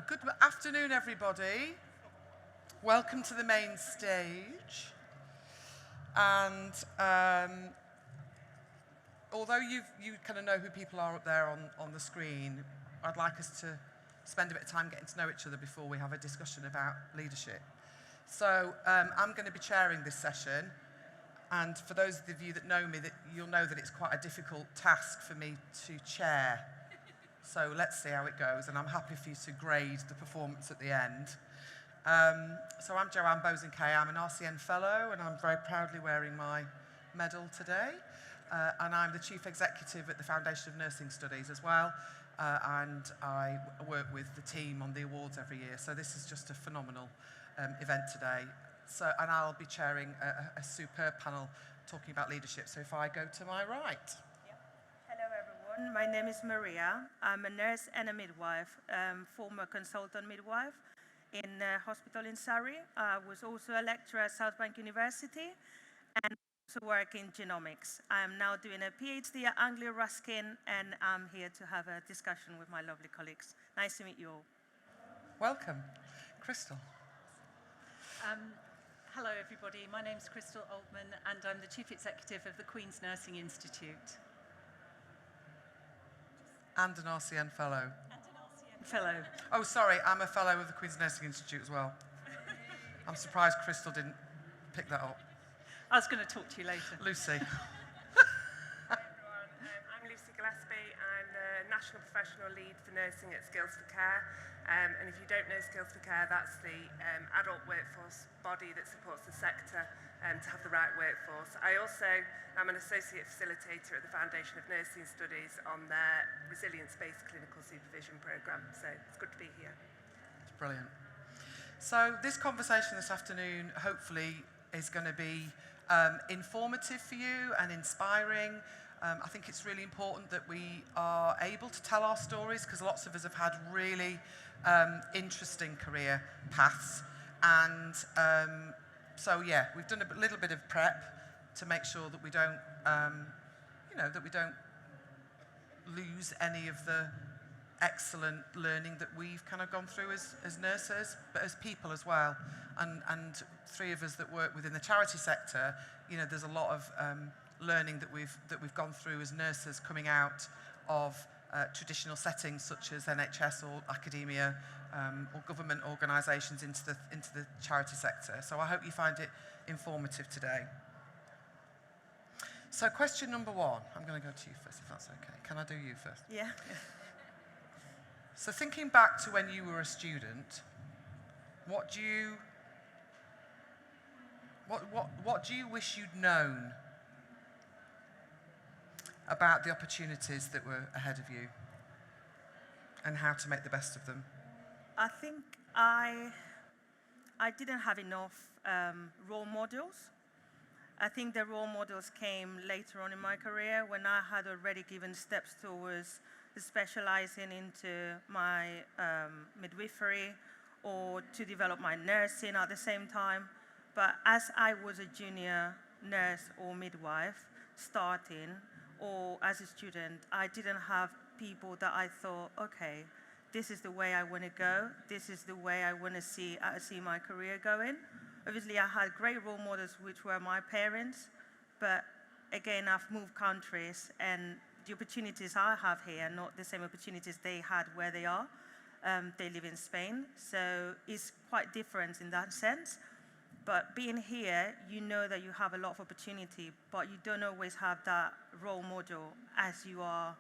Good afternoon, everybody. Welcome to the main stage. And although you kind of know who people are up there on the screen, I'd like us to spend a bit of time getting to know each other before we have a discussion about leadership. So I'm going to be chairing this session. And for those of you that know me, you'll know that it's quite a difficult task for me to chair. So let's see how it goes, and I'm happy for you to grade the performance at the end. So I'm Joanne Bosen-Kay. I'm an RCN Fellow, and I'm very proudly wearing my medal today. And I'm the Chief Executive at the Foundation of Nursing Studies as well, and I work with the team on the awards every year. So this is just a phenomenal event today. And I'll be chairing a superb panel talking about leadership. So if I go to my right. Hello, everyone. My name is Maria. I'm a nurse and a midwife, former consultant midwife in a hospital in Surrey. I was also a lecturer at South Bank University and also work in genomics. I'm now doing a PhD at Anglia Ruskin, and I'm here to have a discussion with my lovely colleagues. Nice to meet you all. Welcome. Crystal. Hello, everybody. My name's Crystal Altman, and I'm the Chief Executive of the Queen's Nursing Institute. And an RCN Fellow. And an RCN Fellow. Oh, sorry, I'm a Fellow of the Queen's Nursing Institute as well. I'm surprised Crystal didn't pick that up. I was going to talk to you later. Lucy. Hi everyone, I'm Lucy Gillespie. I'm the National Professional Lead for Nursing at Skills for Care. And if you don't know Skills for Care, that's the adult workforce body that supports the sector to have the right workforce. I also am an associate facilitator at the Foundation of Nursing Studies on their resilience-based clinical supervision programme. So it's good to be here. It's brilliant. So this conversation this afternoon hopefully is going to be informative for you and inspiring. I think it's really important that we are able to tell our stories, because lots of us have had really interesting career paths. And so, yeah, we've done a little bit of prep to make sure that we don't, that we don't lose any of the excellent learning that we've kind of gone through as nurses, but as people as well. And three of us that work within the charity sector, there's a lot of learning that we've gone through as nurses coming out of traditional settings such as NHS or academia or government organisations into the charity sector. So I hope you find it informative today. So question number one, I'm going to go to you first if that's okay. Can I do you first? Yeah. So thinking back to when you were a student, what do you wish you'd known about the opportunities that were ahead of you and how to make the best of them? I think I didn't have enough role models. I think the role models came later on in my career when I had already given steps towards specializing into my midwifery or to develop my nursing at the same time. But as I was a junior nurse or midwife starting, or as a student, I didn't have people that I thought, okay, this is the way I want to go. This is the way I want to see my career going. Obviously, I had great role models, which were my parents. But again, I've moved countries, and the opportunities I have here are not the same opportunities they had where they are. They live in Spain, so it's quite different in that sense. But being here, you know that you have a lot of opportunity, but you don't always have that role model as you are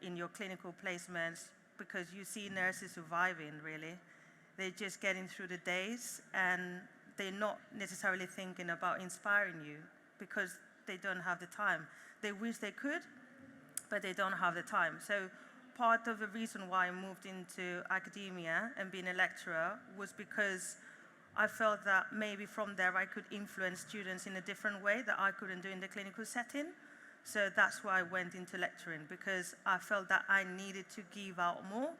in your clinical placements, because you see nurses surviving, really. They're just getting through the days, and they're not necessarily thinking about inspiring you because they don't have the time. They wish they could, but they don't have the time. So part of the reason why I moved into academia and being a lecturer was because I felt that maybe from there I could influence students in a different way that I couldn't do in the clinical setting. So that's why I went into lecturing, because I felt that I needed to give out more.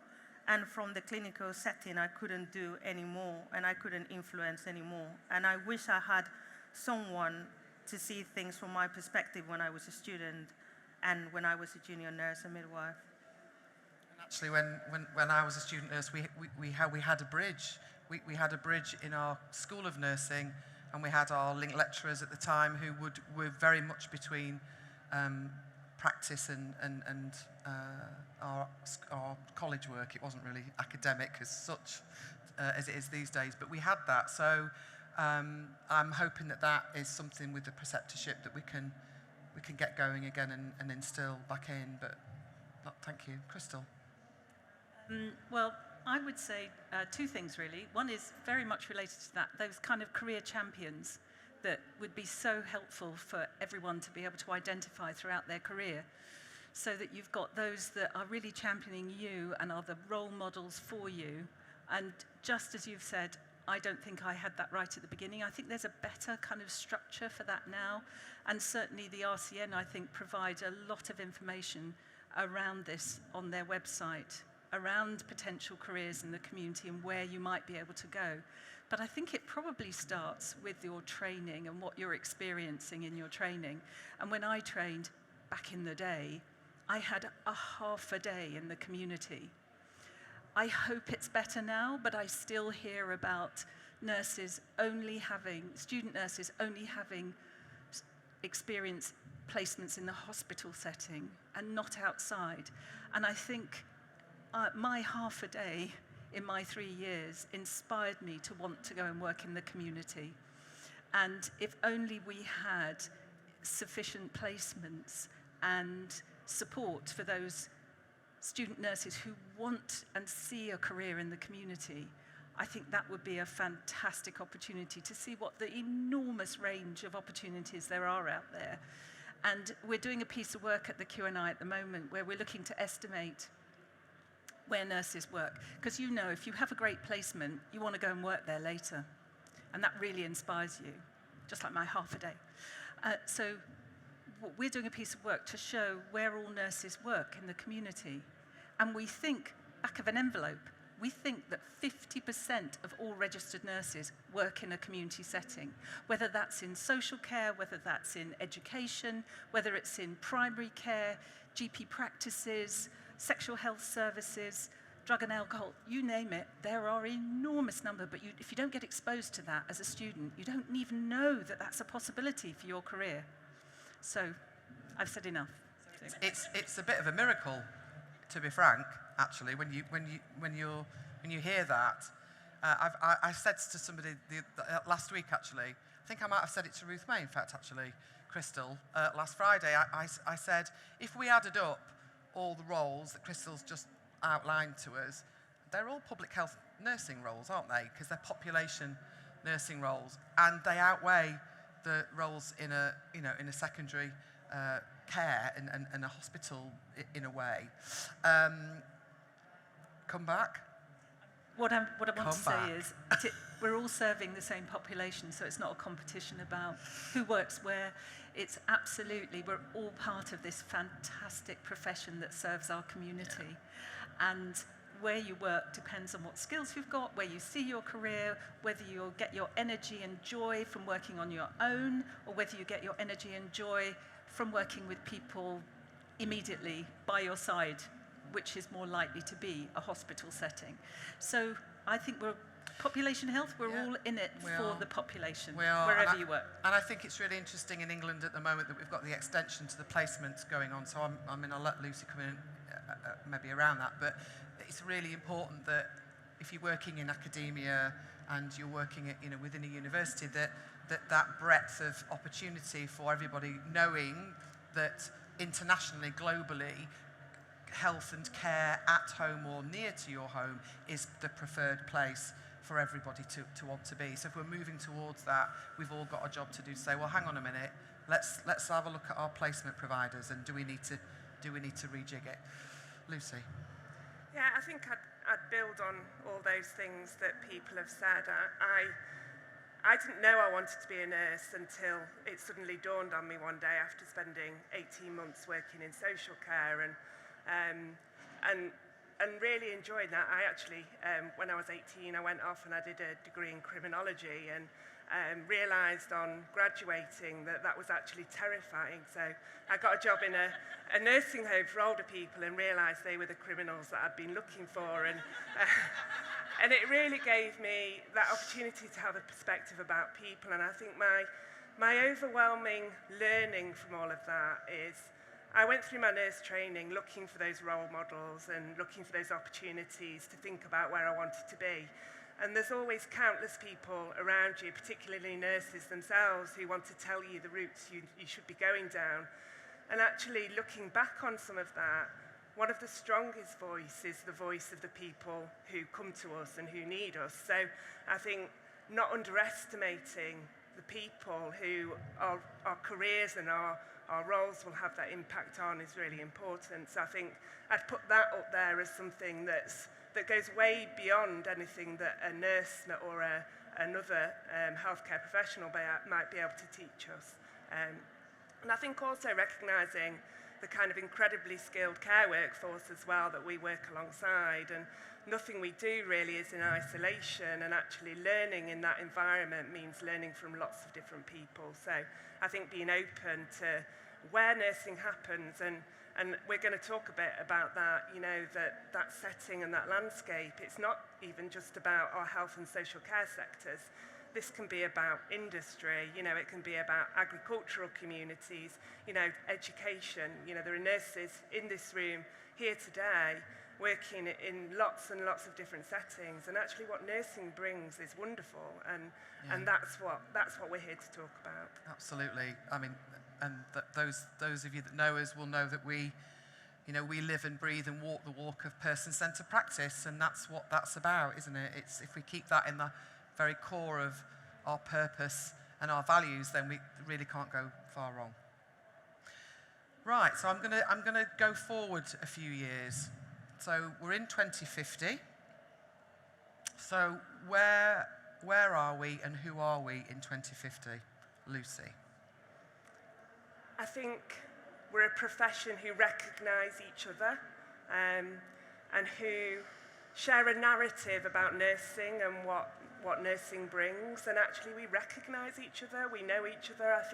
And from the clinical setting, I couldn't do any more, and I couldn't influence anymore. And I wish I had someone to see things from my perspective when I was a student and when I was a junior nurse and midwife. Actually, when I was a student nurse, we had a bridge. We had a bridge in our School of Nursing, and we had our link lecturers at the time who were very much between practice and our college work. It wasn't really academic as such as it is these days, but we had that. So I'm hoping that is something with the preceptorship that we can get going again and instill back in. But thank you, Crystal. Well, I would say two things really. One is very much related to that, those kind of career champions that would be so helpful for everyone to be able to identify throughout their career, so that you've got those that are really championing you and are the role models for you. And just as you've said, I don't think I had that right at the beginning. I think there's a better kind of structure for that now. And certainly the RCN, I think, provides a lot of information around this on their website, around potential careers in the community and where you might be able to go. But I think it probably starts with your training and what you're experiencing in your training. And when I trained back in the day, I had a half a day in the community. I hope it's better now, but I still hear about student nurses only having experience placements in the hospital setting and not outside. And I think my half a day in my 3 years inspired me to want to go and work in the community. And if only we had sufficient placements and support for those student nurses who want and see a career in the community, I think that would be a fantastic opportunity to see what the enormous range of opportunities there are out there. And we're doing a piece of work at the QNI at the moment where we're looking to estimate where nurses work. Because you know, if you have a great placement, you want to go and work there later. And that really inspires you, just like my half a day. So we're doing a piece of work to show where all nurses work in the community. And we think, back of an envelope, we think that 50% of all registered nurses work in a community setting, whether that's in social care, whether that's in education, whether it's in primary care, GP practices, sexual health services, drug and alcohol, you name it, there are enormous number, but if you don't get exposed to that as a student, you don't even know that that's a possibility for your career. So I've said enough. It's a bit of a miracle, to be frank, actually, when you hear that. I said to somebody last week, actually, I think I might have said it to Ruth May, in fact, actually, Crystal, last Friday. I said, if we added up all the roles that Crystal's just outlined to us, they're all public health nursing roles, aren't they? Because they're population nursing roles, and they outweigh the roles in a secondary care and a hospital in a way. Come back. What I want to say is we're all serving the same population, so it's not a competition about who works where. It's absolutely, we're all part of this fantastic profession that serves our community. Yeah. And where you work depends on what skills you've got, where you see your career, whether you'll get your energy and joy from working on your own, or whether you get your energy and joy from working with people immediately by your side, which is more likely to be a hospital setting. So I think population health, we're all in it for the population, wherever you work. And I think it's really interesting in England at the moment that we've got the extension to the placements going on. So I'll let Lucy come in maybe around that. But it's really important that if you're working in academia and you're working within a university, that breadth of opportunity for everybody, knowing that internationally, globally, health and care at home or near to your home is the preferred place for everybody to want to be. So if we're moving towards that, we've all got a job to do to say, well, hang on a minute, let's have a look at our placement providers, and do we need to rejig it? Lucy. Yeah, I think I'd build on all those things that people have said. I didn't know I wanted to be a nurse until it suddenly dawned on me one day after spending 18 months working in social care and really enjoyed that. I actually, when I was 18, I went off and I did a degree in criminology, and realised on graduating that that was actually terrifying. So I got a job in a nursing home for older people and realised they were the criminals that I'd been looking for. And it really gave me that opportunity to have a perspective about people. And I think my overwhelming learning from all of that is I went through my nurse training looking for those role models and looking for those opportunities to think about where I wanted to be. And there's always countless people around you, particularly nurses themselves, who want to tell you the routes you should be going down. And actually looking back on some of that, one of the strongest voices is the voice of the people who come to us and who need us. So I think not underestimating the people who our careers and our roles will have that impact on is really important. So I think I'd put that up there as something that goes way beyond anything that a nurse or another healthcare professional might be able to teach us. And I think also recognising the kind of incredibly skilled care workforce as well that we work alongside, and nothing we do really is in isolation, and actually learning in that environment means learning from lots of different people. So I think being open to where nursing happens, and we're going to talk a bit about that, that setting and that landscape. It's not even just about our health and social care sectors. This can be about industry, it can be about agricultural communities, education. There are nurses in this room here today working in lots and lots of different settings, and actually what nursing brings is wonderful, and that's what we're here to talk about. Absolutely. I mean, and those of you that know us will know that we live and breathe and walk the walk of person-centred practice, and that's what that's about, isn't it? It's if we keep that in the very core of our purpose and our values, then we really can't go far wrong. Right, so I'm gonna go forward a few years. So we're in 2050. So where are we and who are we in 2050? Lucy. I think we're a profession who recognise each other and who share a narrative about nursing and what nursing brings, and actually we recognise each other, we know each other. I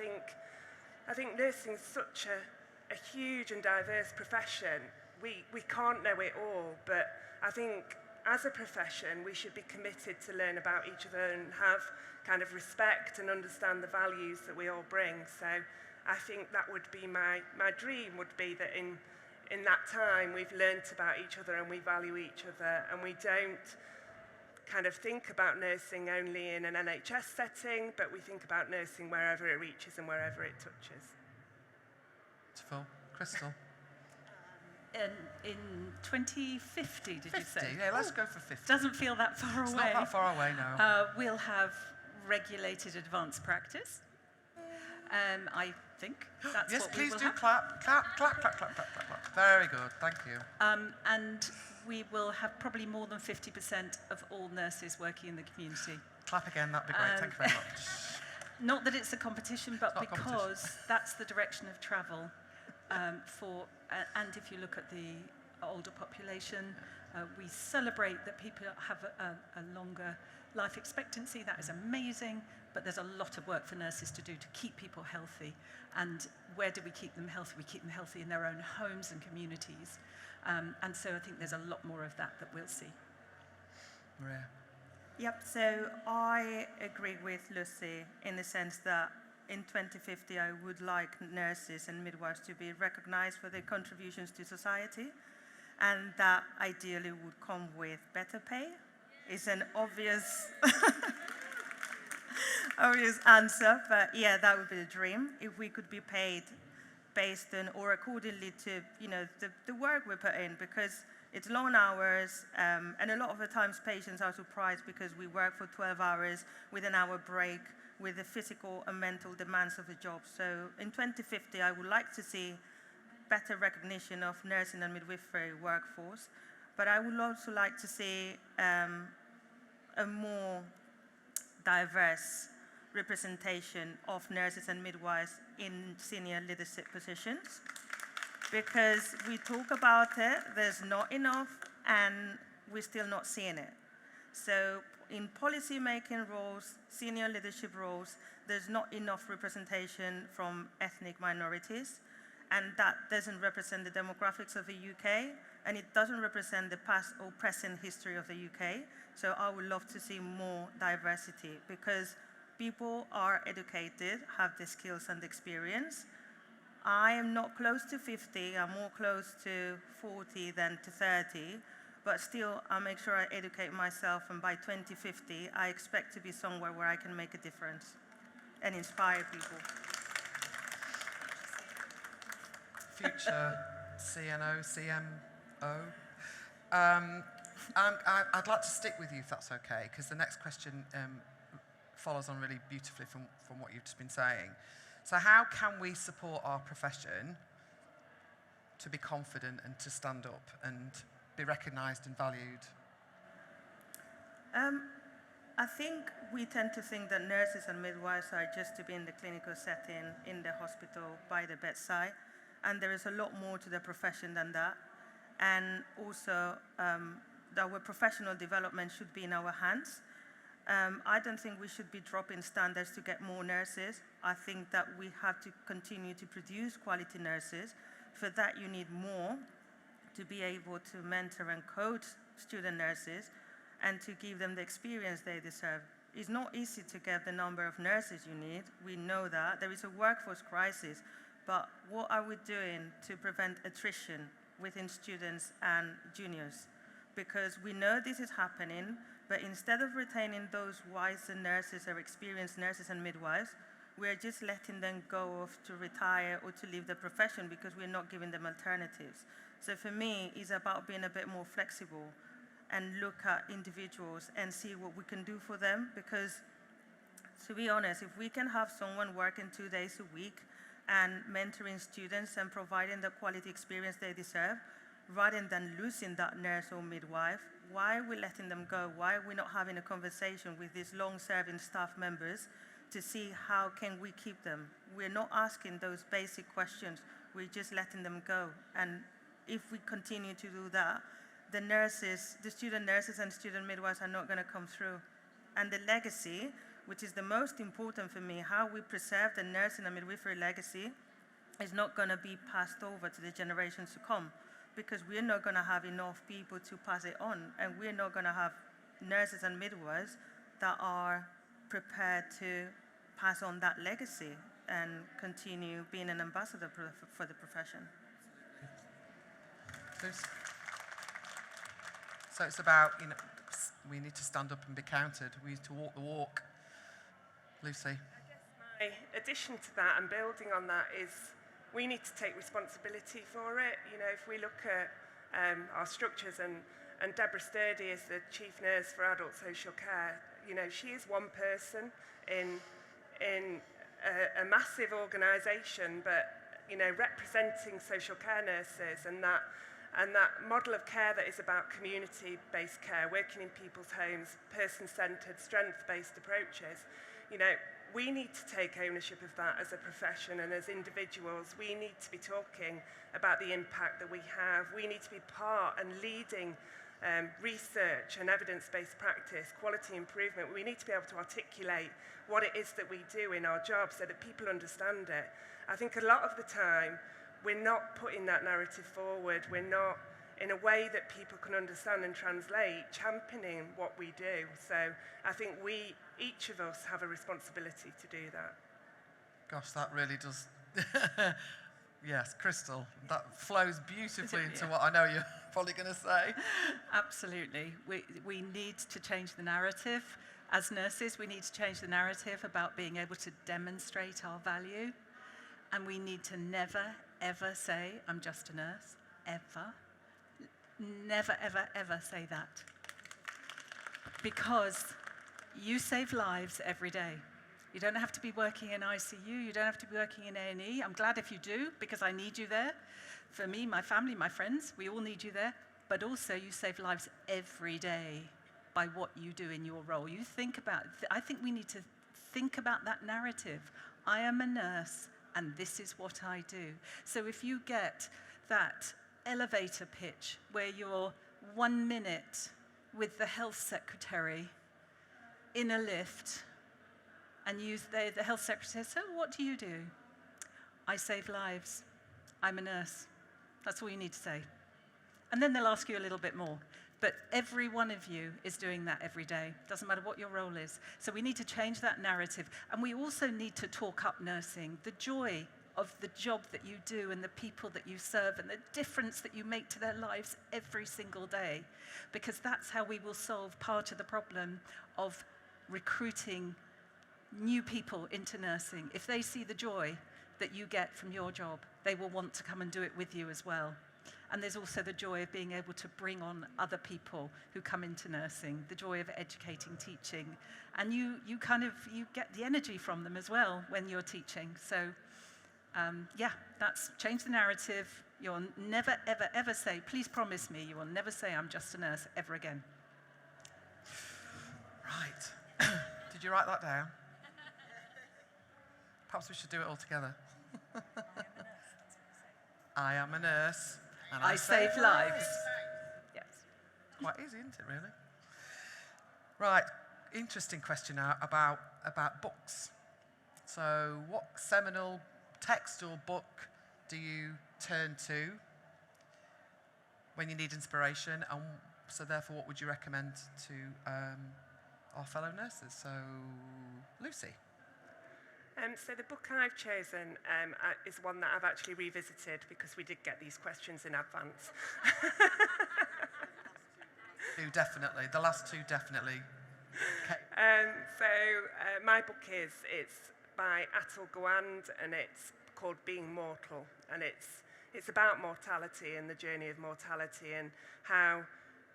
think nursing is such a huge and diverse profession. We can't know it all, but I think as a profession we should be committed to learn about each other and have kind of respect and understand the values that we all bring. So I think that would be my dream, would be that in that time we've learnt about each other and we value each other, and we don't kind of think about nursing only in an NHS setting, but we think about nursing wherever it reaches and wherever it touches. Beautiful. Crystal. In 2050, did 50, you say? Yeah, let's go for 50. Doesn't feel that far away. It's not that far away now. We'll have regulated advanced practice. I think that's yes, what we please will do have. clap, clap, clap, clap, clap, clap, clap, clap. Very good, thank you. And we will have probably more than 50% of all nurses working in the community. Clap again, that'd be great. Thank you very much. Not that it's a competition, but It's not a competition. because that's the direction of travel and if you look at the older population, we celebrate that people have a longer life expectancy. That is amazing, but there's a lot of work for nurses to do to keep people healthy. And where do we keep them healthy? We keep them healthy in their own homes and communities. And so I think there's a lot more of that we'll see. Maria. Yep, so I agree with Lucy in the sense that in 2050 I would like nurses and midwives to be recognised for their contributions to society, and that ideally would come with better pay. It's an obvious answer, but yeah, that would be the dream, if we could be paid based on or accordingly to the work we put in, because it's long hours, and a lot of the times patients are surprised because we work for 12 hours with an hour break, with the physical and mental demands of the job. So in 2050, I would like to see better recognition of nursing and midwifery workforce, but I would also like to see a more diverse representation of nurses and midwives in senior leadership positions, because we talk about it, there's not enough, and we're still not seeing it. So in policy-making roles, senior leadership roles, there's not enough representation from ethnic minorities, and that doesn't represent the demographics of the UK, and it doesn't represent the past or present history of the UK. So I would love to see more diversity, because people are educated, have the skills and the experience. I am not close to 50, I'm more close to 40 than to 30, but still I make sure I educate myself, and by 2050 I expect to be somewhere where I can make a difference and inspire people. Future CNO, CMO. I'd like to stick with you if that's okay, because the next question follows on really beautifully from what you've just been saying. So how can we support our profession to be confident and to stand up and be recognised and valued? I think we tend to think that nurses and midwives are just to be in the clinical setting, in the hospital, by the bedside, and there is a lot more to the profession than that. And also, our professional development should be in our hands. I don't think we should be dropping standards to get more nurses. I think that we have to continue to produce quality nurses. For that, you need more to be able to mentor and coach student nurses and to give them the experience they deserve. It's not easy to get the number of nurses you need. We know that. There is a workforce crisis. But what are we doing to prevent attrition within students and juniors? Because we know this is happening, but instead of retaining those wiser nurses or experienced nurses and midwives, we're just letting them go off to retire or to leave the profession because we're not giving them alternatives. So for me, it's about being a bit more flexible and look at individuals and see what we can do for them. Because to be honest, if we can have someone working 2 days a week and mentoring students and providing the quality experience they deserve, rather than losing that nurse or midwife, why are we letting them go? Why are we not having a conversation with these long-serving staff members to see how can we keep them? We're not asking those basic questions. We're just letting them go. And if we continue to do that, the nurses, the student nurses and student midwives are not going to come through. And the legacy, which is the most important for me, how we preserve the nursing and midwifery legacy, is not going to be passed over to the generations to come, because we're not going to have enough people to pass it on, and we're not going to have nurses and midwives that are prepared to pass on that legacy and continue being an ambassador for the profession. So it's about, we need to stand up and be counted. We need to walk the walk. Lucy? I guess my addition to that and building on that is we need to take responsibility for it. If we look at our structures, and Deborah Sturdy is the chief nurse for adult social care, she is one person in a massive organisation, but representing social care nurses and that model of care that is about community-based care, working in people's homes, person-centred, strength-based approaches. We need to take ownership of that as a profession and as individuals. We need to be talking about the impact that we have. We need to be part and leading research and evidence-based practice, quality improvement. We need to be able to articulate what it is that we do in our job so that people understand it. I think a lot of the time, we're not putting that narrative forward. We're not, in a way that people can understand and translate, championing what we do. So I think each of us have a responsibility to do that. Gosh, that really does. Yes, Crystal, that flows beautifully into what I know you're probably going to say. Absolutely. We need to change the narrative. As nurses, we need to change the narrative about being able to demonstrate our value. And we need to never, ever say, I'm just a nurse. Ever. Never, ever, ever say that. Because you save lives every day. You don't have to be working in ICU. You don't have to be working in A&E. I'm glad if you do, because I need you there. For me, my family, my friends, we all need you there. But also, you save lives every day by what you do in your role. You think about, I think we need to think about that narrative. I am a nurse, and this is what I do. So if you get that elevator pitch where you're 1 minute with the health secretary in a lift, and the health secretary says, "So what do you do?" "I save lives. I'm a nurse." That's all you need to say. And then they'll ask you a little bit more. But every one of you is doing that every day. Doesn't matter what your role is. So we need to change that narrative. And we also need to talk up nursing, the joy of the job that you do and the people that you serve and the difference that you make to their lives every single day. Because that's how we will solve part of the problem of recruiting new people into nursing. If they see the joy that you get from your job, they will want to come and do it with you as well. And there's also the joy of being able to bring on other people who come into nursing, the joy of educating, teaching. And you get the energy from them as well when you're teaching. So that's change the narrative. You'll never, ever, ever say, please promise me, you will never say I'm just a nurse ever again. Right. Did you write that down? Perhaps we should do it all together. I am a nurse. And I save lives. Yes. It's quite easy, isn't it, really? Right. Interesting question now about books. So what seminal text or book do you turn to when you need inspiration? And so therefore, what would you recommend to our fellow nurses? So, Lucy. So the book I've chosen is one that I've actually revisited because we did get these questions in advance. Definitely. The last two, definitely. Okay. My book it's by Atul Gawande, and it's called Being Mortal, and it's about mortality and the journey of mortality and how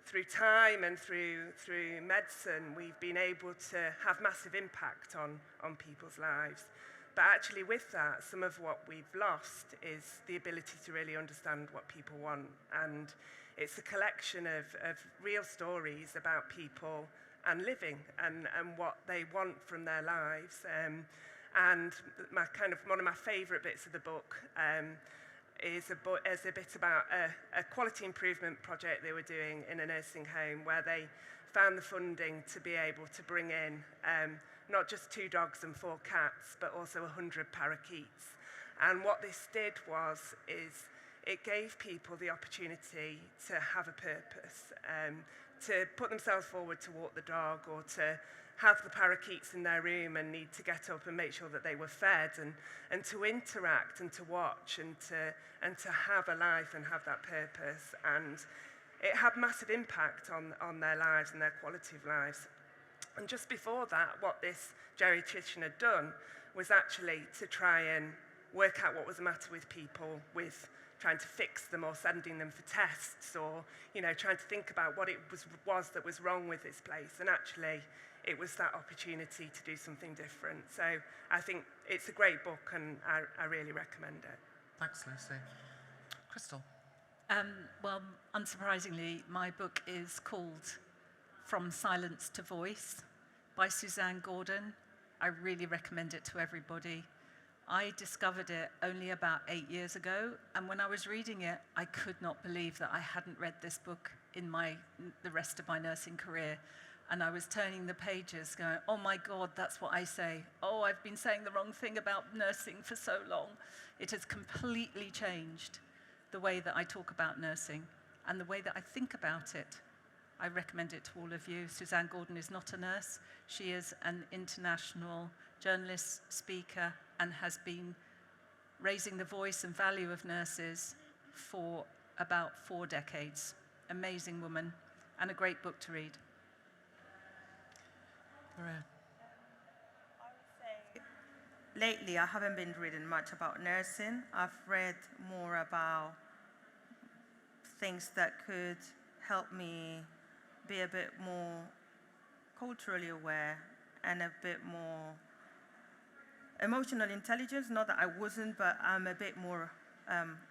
through time and through medicine we've been able to have massive impact on people's lives. But actually with that, some of what we've lost is the ability to really understand what people want. And it's a collection of real stories about people and living and what they want from their lives. And one of my favourite bits of the book is a bit about a quality improvement project they were doing in a nursing home where they found the funding to be able to bring in not just 2 dogs and 4 cats, but also 100 parakeets. And what this did is it gave people the opportunity to have a purpose, to put themselves forward to walk the dog or to have the parakeets in their room and need to get up and make sure that they were fed and to interact and to watch and to have a life and have that purpose. And it had massive impact on their lives and their quality of lives. And just before that, what this geriatrician had done was actually to try and work out what was the matter with people with trying to fix them or sending them for tests or, trying to think about what it was that was wrong with this place. And actually, it was that opportunity to do something different. So I think it's a great book and I really recommend it. Thanks, Lucy. Crystal. Well, unsurprisingly, my book is called From Silence to Voice by Suzanne Gordon. I really recommend it to everybody. I discovered it only about 8 years ago, and when I was reading it, I could not believe that I hadn't read this book in the rest of my nursing career. And I was turning the pages going, oh my God, that's what I say. Oh, I've been saying the wrong thing about nursing for so long. It has completely changed the way that I talk about nursing and the way that I think about it. I recommend it to all of you. Suzanne Gordon is not a nurse. She is an international journalist, speaker, and has been raising the voice and value of nurses for about 4 decades. Amazing woman, and a great book to read. Maria. I would say lately I haven't been reading much about nursing. I've read more about things that could help me be a bit more culturally aware and a bit more emotional intelligence. Not that I wasn't, but I'm a bit more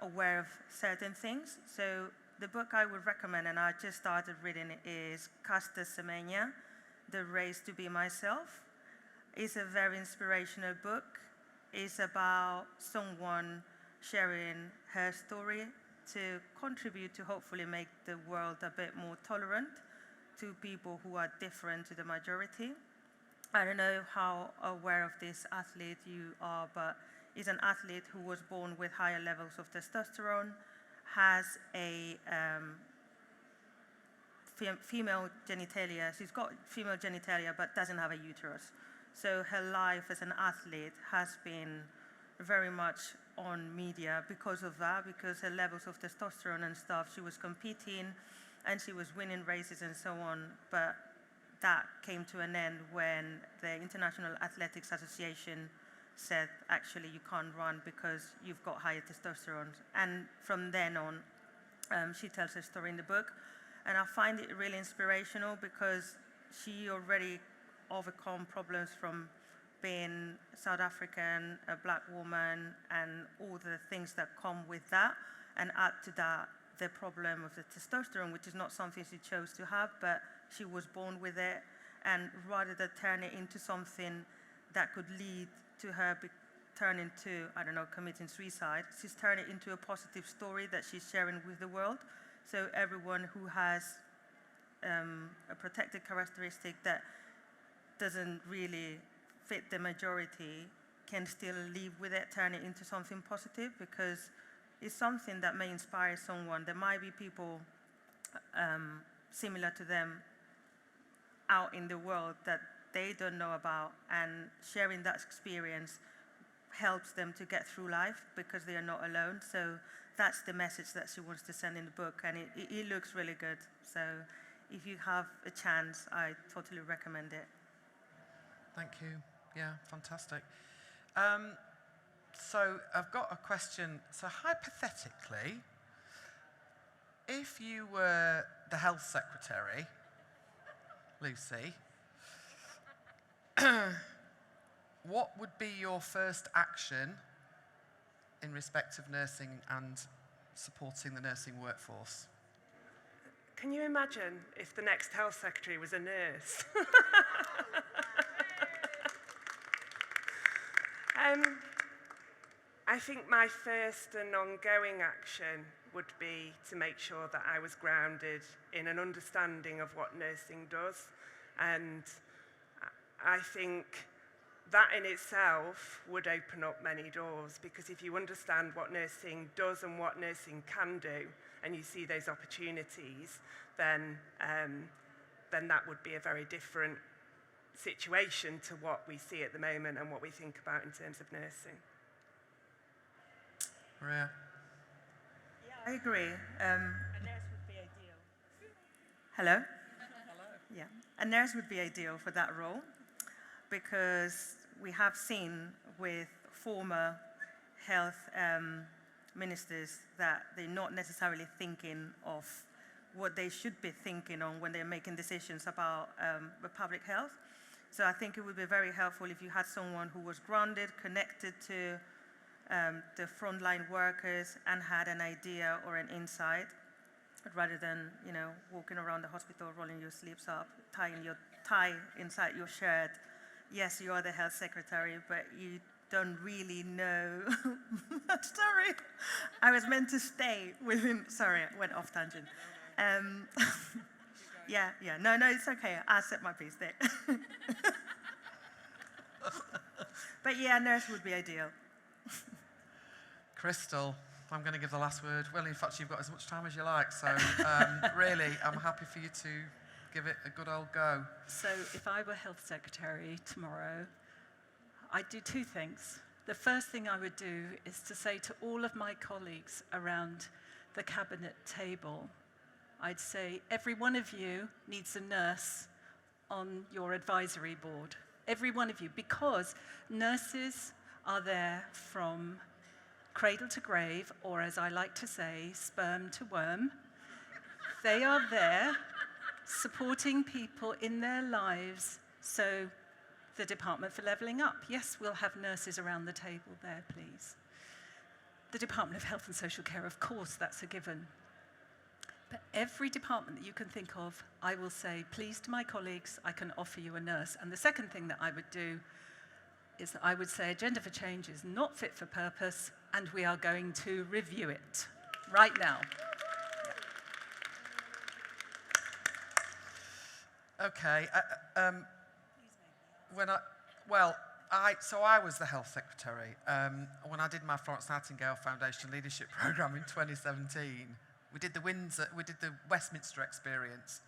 aware of certain things. So the book I would recommend, and I just started reading it, is Caster Semenya, The Race to Be Myself. It's a very inspirational book. It's about someone sharing her story to contribute to hopefully make the world a bit more tolerant to people who are different to the majority. I don't know how aware of this athlete you are, but he's an athlete who was born with higher levels of testosterone, has a female genitalia. She's got female genitalia, but doesn't have a uterus. So her life as an athlete has been very much on media because of that, because her levels of testosterone and stuff, she was competing and she was winning races and so on, but that came to an end when the International Athletics Association said, actually, you can't run because you've got higher testosterone. And from then on, she tells her story in the book. And I find it really inspirational because she already overcome problems from being South African, a black woman, and all the things that come with that. And add to that the problem of the testosterone, which is not something she chose to have, but she was born with it. And rather than turn it into something that could lead to her turning to, I don't know, committing suicide, she's turned it into a positive story that she's sharing with the world. So everyone who has a protected characteristic that doesn't really fit the majority can still live with it, turn it into something positive, because it's something that may inspire someone. There might be people similar to them out in the world that they don't know about, and sharing that experience helps them to get through life because they are not alone. So that's the message that she wants to send in the book, and it looks really good. So if you have a chance, I totally recommend it. Thank you. Yeah, fantastic. So I've got a question. So hypothetically, if you were the health secretary, Lucy, what would be your first action in respect of nursing and supporting the nursing workforce? Can you imagine if the next health secretary was a nurse? I think my first and ongoing action would be to make sure that I was grounded in an understanding of what nursing does. And I think that in itself would open up many doors, because if you understand what nursing does and what nursing can do, and you see those opportunities, then that would be a very different situation to what we see at the moment and what we think about in terms of nursing. Maria? Yeah, I agree. A nurse would be ideal. Hello? Hello. Yeah, a nurse would be ideal for that role, because we have seen with former health ministers that they're not necessarily thinking of what they should be thinking on when they're making decisions about the public health. So I think it would be very helpful if you had someone who was grounded, connected to the frontline workers, and had an idea or an insight, rather than, you know, walking around the hospital, rolling your sleeves up, tying your tie inside your shirt. Yes, you are the health secretary, but you don't really know. Sorry, I was meant to stay within. Sorry, I went off tangent. Yeah, no, it's okay. I'll set my piece there. But yeah, nurse would be ideal. Crystal, I'm going to give the last word. Well, in fact, you've got as much time as you like, so really, I'm happy for you to give it a good old go. So if I were health secretary tomorrow, I'd do two things. The first thing I would do is to say to all of my colleagues around the cabinet table, I'd say, every one of you needs a nurse on your advisory board. Every one of you, because nurses are there from cradle to grave, or as I like to say, sperm to worm. They are there supporting people in their lives. So the Department for Levelling Up, yes, we'll have nurses around the table there, please. The Department of Health and Social Care, of course, that's a given. But every department that you can think of, I will say, please, to my colleagues, I can offer you a nurse. And the second thing that I would do is that I would say Agenda for Change is not fit for purpose, and we are going to review it right now. Okay. When I, well, I was the health secretary. When I did my Florence Nightingale Foundation Leadership Programme in 2017, we did the Westminster experience,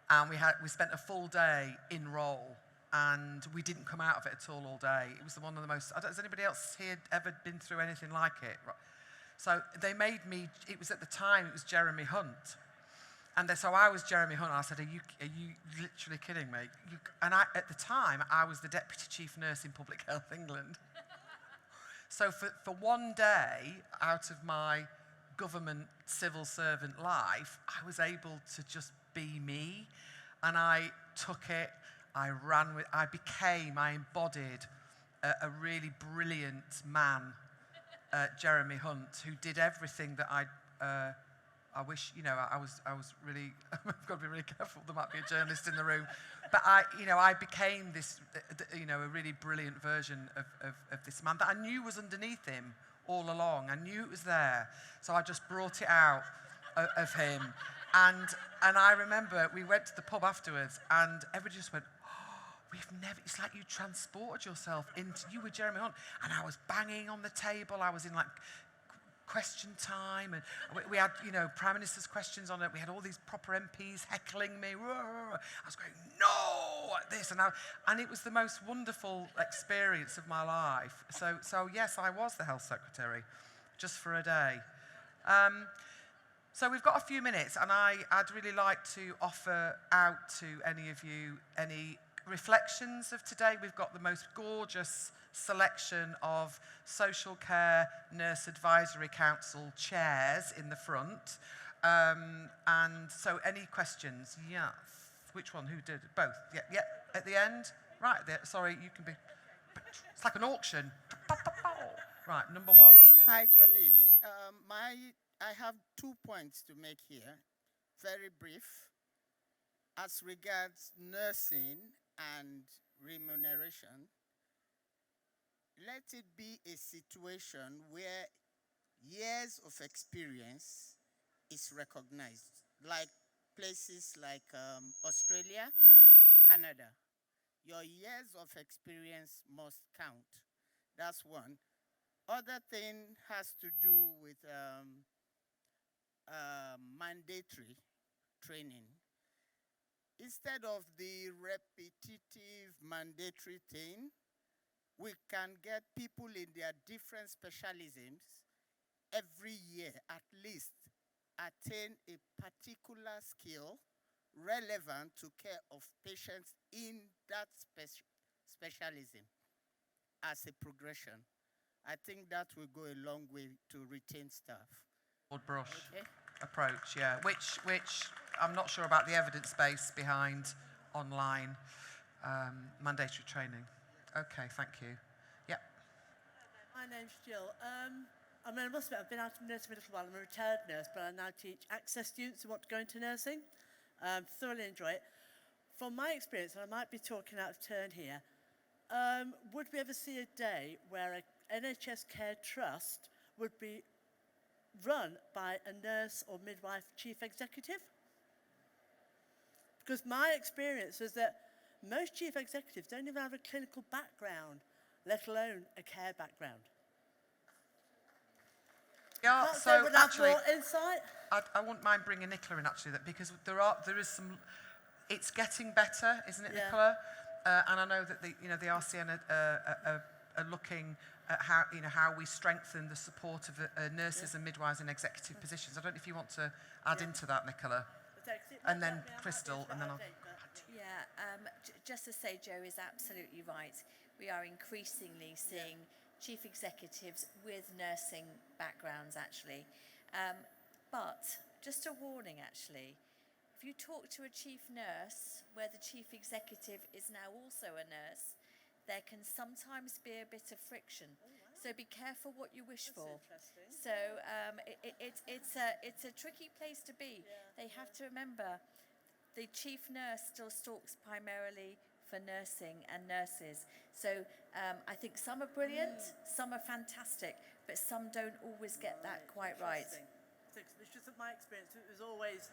and we spent a full day in role, and we didn't come out of it at all day. It was one of the most. Has anybody else here ever been through anything like it? So they made me. It was at the time. It was Jeremy Hunt. So I was Jeremy Hunt. I said, are you literally kidding me? At the time, I was the Deputy Chief Nurse in Public Health England. So for one day out of my government civil servant life, I was able to just be me. And I took it, I embodied a really brilliant man, Jeremy Hunt, who did everything that I wish, I was really, I've got to be really careful, there might be a journalist in the room. But I became this, a really brilliant version of this man that I knew was underneath him all along. I knew it was there. So I just brought it out of him. And I remember we went to the pub afterwards and everybody just went, it's like you transported yourself you were Jeremy Hunt. And I was banging on the table. I was in like question time, and we had, Prime Minister's questions on it. We had all these proper MPs heckling me. I was going, no, like this, and it was the most wonderful experience of my life. So yes, I was the health secretary, just for a day. So we've got a few minutes, and I'd really like to offer out to any of you any reflections of today. We've got the most gorgeous selection of Social Care Nurse Advisory Council chairs in the front. And so any questions? Yes. Which one? Who did? Both? Yeah. At the end? Right there. Sorry, you can be... It's like an auction. Right, number one. Hi, colleagues. I have 2 points to make here, very brief. As regards nursing and remuneration, let it be a situation where years of experience is recognized, like places like Australia, Canada. Your years of experience must count. That's one. Other thing has to do with mandatory training. Instead of the repetitive mandatory thing, we can get people in their different specialisms every year at least attain a particular skill relevant to care of patients in that specialism as a progression. I think that will go a long way to retain staff. Broad brush approach, yeah. Which I'm not sure about the evidence base behind online mandatory training. Okay, thank you. Yeah. My name's Jill. I must admit, I've been out of nursing for a little while. I'm a retired nurse, but I now teach access students who want to go into nursing. Thoroughly enjoy it. From my experience, and I might be talking out of turn here, would we ever see a day where an NHS Care Trust would be run by a nurse or midwife chief executive? Because my experience is that most chief executives don't even have a clinical background, let alone a care background. Yeah, Can't so say without actually, more insight. I wouldn't mind bringing Nicola in actually, because there is some. It's getting better, isn't it, Yeah. Nicola? And I know that the RCN are looking at how we strengthen the support of nurses and midwives in executive positions. I don't know if you want to add into that, Nicola. And then Crystal, and then I'll... Just to say, Joe is absolutely right. We are increasingly seeing chief executives with nursing backgrounds, actually. But just a warning, actually. If you talk to a chief nurse where the chief executive is now also a nurse, there can sometimes be a bit of friction. So be careful what you wish for. So it's a tricky place to be. They have to remember the chief nurse still talks primarily for nursing and nurses. So I think some are brilliant, some are fantastic, but some don't always get that quite right. It's just that my experience, it was always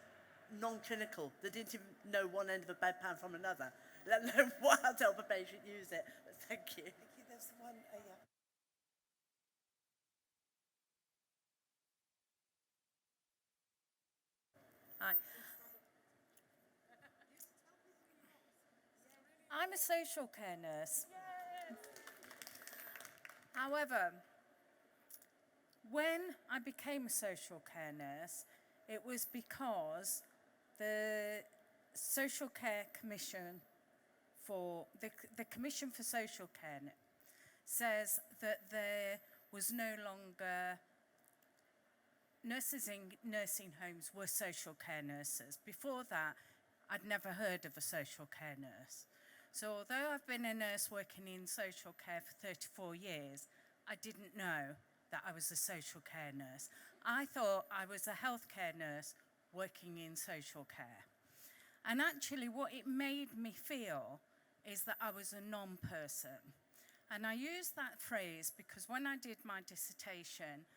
non-clinical. They didn't even know one end of a bedpan from another, let alone how to help a patient use it. But thank you. There's one, yeah. Hi. I'm a social care nurse. However, when I became a social care nurse, it was because the Social Care Commission for the Commission for Social Care says that there was no longer nurses in nursing homes were social care nurses. Before that, I'd never heard of a social care nurse. So although I've been a nurse working in social care for 34 years, I didn't know that I was a social care nurse. I thought I was a healthcare nurse working in social care. And actually what it made me feel is that I was a non-person. And I use that phrase because when I did my dissertation,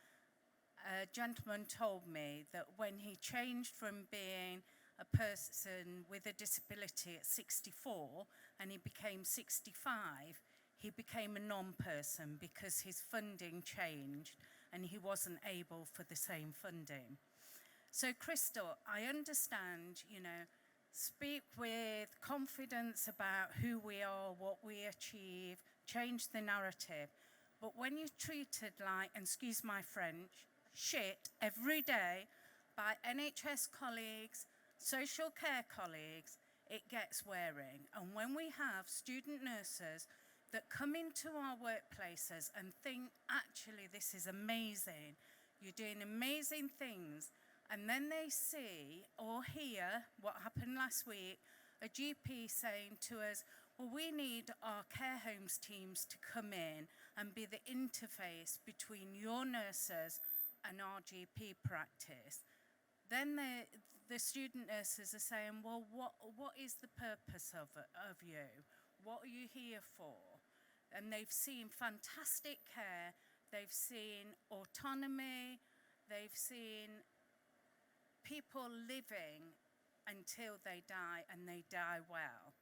a gentleman told me that when he changed from being a person with a disability at 64 and he became 65, he became a non-person because his funding changed and he wasn't able for the same funding. So Crystal, I understand, speak with confidence about who we are, what we achieve, change the narrative. But when you're treated like, and excuse my French, shit every day by NHS colleagues, social care colleagues, it gets wearing. And when we have student nurses that come into our workplaces and think, actually, this is amazing, you're doing amazing things, and then they see or hear what happened last week, a GP saying to us, well, we need our care homes teams to come in and be the interface between your nurses and our GP practice. Then the student nurses are saying, well, what is the purpose of you? What are you here for? And they've seen fantastic care, they've seen autonomy, they've seen people living until they die and they die well.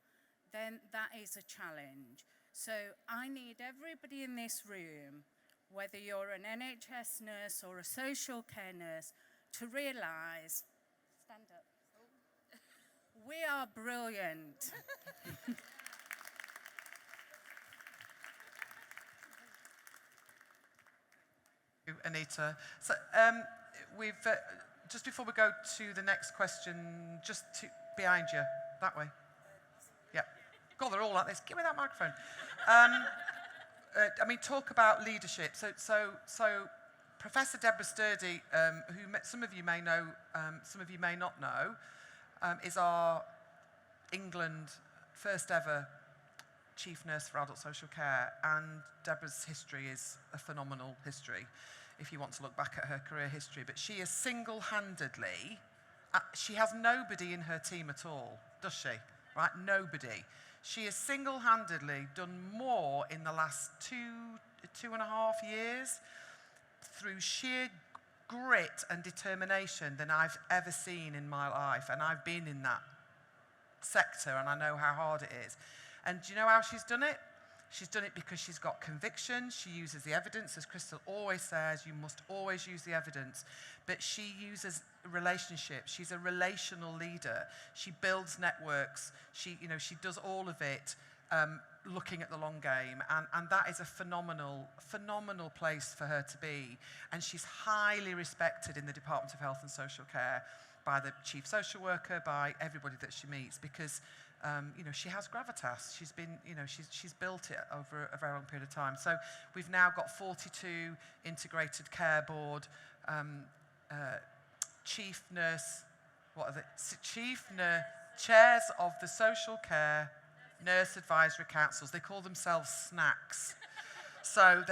Then that is a challenge. So I need everybody in this room, whether you're an NHS nurse or a social care nurse, to realise, stand up, we are brilliant. Anita. So we've just before we go to the next question, just behind you, that way. Yeah. God, they're all like this. Give me that microphone. Talk about leadership. So Professor Deborah Sturdy, who some of you may know, some of you may not know, is our England first ever Chief Nurse for Adult Social Care, and Deborah's history is a phenomenal history if you want to look back at her career history. But she is single-handedly, she has nobody in her team at all, does she? Right, nobody. She has single-handedly done more in the last two and a half years through sheer grit and determination than I've ever seen in my life. And I've been in that sector and I know how hard it is. And do you know how she's done it? She's done it because she's got conviction. She uses the evidence. As Crystal always says, you must always use the evidence. But she uses relationships. She's a relational leader. She builds networks. She does all of it looking at the long game. And that is a phenomenal place for her to be. And she's highly respected in the Department of Health and Social Care by the chief social worker, by everybody that she meets, because she has gravitas. She's been, she's built it over a very long period of time. So we've now got 42 integrated care board, chief nurse, chairs of the social care nurse advisory councils. They call themselves snacks. So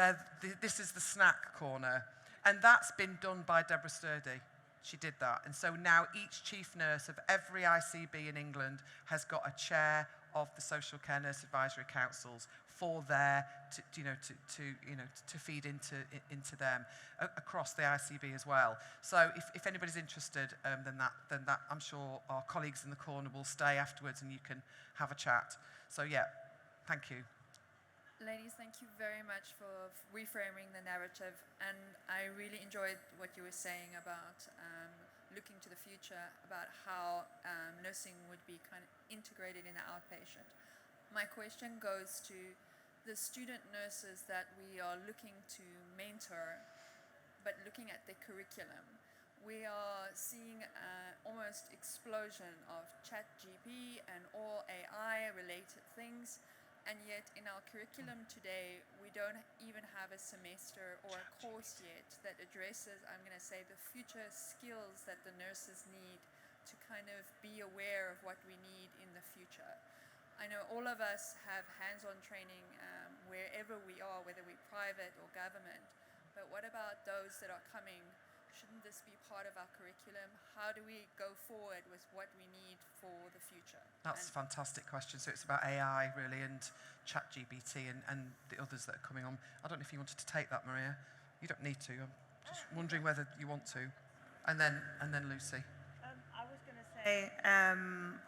this is the snack corner. And that's been done by Deborah Sturdy. she did that. And so now each chief nurse of every ICB in England has got a chair of the Social Care Nurse Advisory Councils for their, to feed into them across the ICB as well. So if anybody's interested, then that I'm sure our colleagues in the corner will stay afterwards and you can have a chat. So yeah, thank you. Ladies, thank you very much for reframing the narrative, and I really enjoyed what you were saying about looking to the future, about how nursing would be kind of integrated in the outpatient. My question goes to the student nurses that we are looking to mentor, but looking at the curriculum. We are seeing almost explosion of ChatGPT and all AI-related things. And yet in our curriculum today, we don't even have a semester or a course yet that addresses, I'm going to say, the future skills that the nurses need to kind of be aware of what we need in the future. I know all of us have hands-on training wherever we are, whether we're private or government, but what about those that are coming? Shouldn't this be part of our curriculum? How do we go forward with what we need for the future? That's a fantastic question. So it's about AI really, and ChatGPT and the others that are coming on. I don't know if you wanted to take that, Maria. You don't need to. I'm just wondering whether you want to. And then Lucy. I was going to say,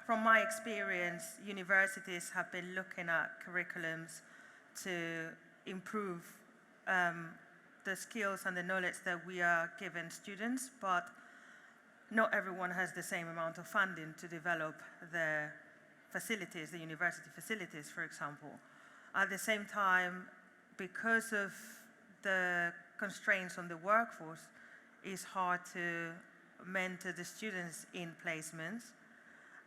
from my experience, universities have been looking at curriculums to improve the skills and the knowledge that we are giving students, but not everyone has the same amount of funding to develop the facilities, the university facilities, for example. At the same time, because of the constraints on the workforce, it's hard to mentor the students in placements.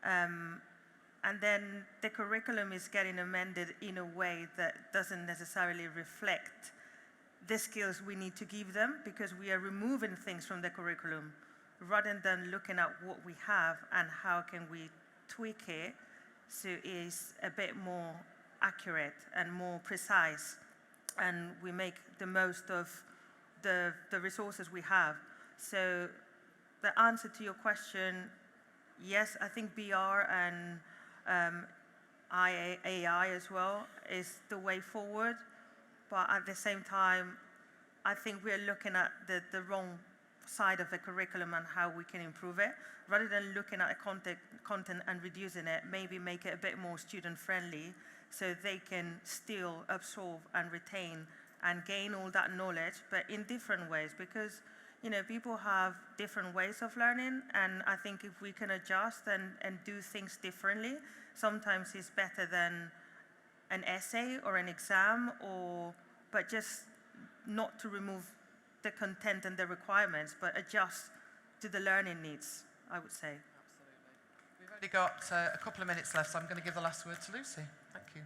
And then the curriculum is getting amended in a way that doesn't necessarily reflect the skills we need to give them, because we are removing things from the curriculum rather than looking at what we have and how can we tweak it so it's a bit more accurate and more precise, and we make the most of the resources we have. So the answer to your question, yes, I think BR and AI as well is the way forward. But at the same time, I think we're looking at the wrong side of the curriculum and how we can improve it. Rather than looking at content and reducing it, maybe make it a bit more student-friendly so they can still absorb and retain and gain all that knowledge, but in different ways, because people have different ways of learning, and I think if we can adjust and do things differently, sometimes it's better than an essay or an exam, but just not to remove the content and the requirements, but adjust to the learning needs, I would say. Absolutely. We've only got a couple of minutes left, so I'm going to give the last word to Lucy. Thank you.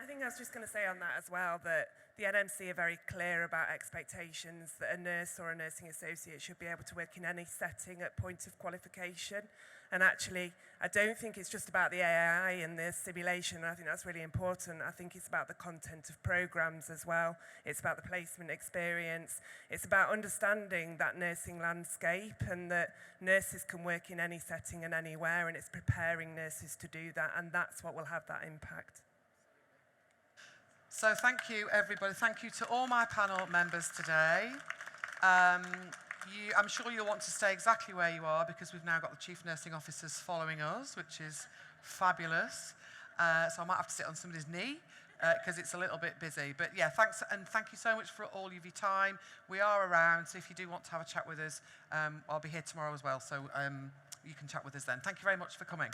I think I was just going to say on that as well that the NMC are very clear about expectations that a nurse or a nursing associate should be able to work in any setting at point of qualification. And actually, I don't think it's just about the AI and the simulation. I think that's really important. I think it's about the content of programs as well. It's about the placement experience. It's about understanding that nursing landscape and that nurses can work in any setting and anywhere, and it's preparing nurses to do that, and that's what will have that impact. So thank you, everybody. Thank you to all my panel members today. I'm sure you'll want to stay exactly where you are, because we've now got the Chief Nursing Officers following us, which is fabulous. So I might have to sit on somebody's knee because it's a little bit busy. But yeah, thanks, and thank you so much for all of your time. We are around, so if you do want to have a chat with us, I'll be here tomorrow as well, so you can chat with us then. Thank you very much for coming.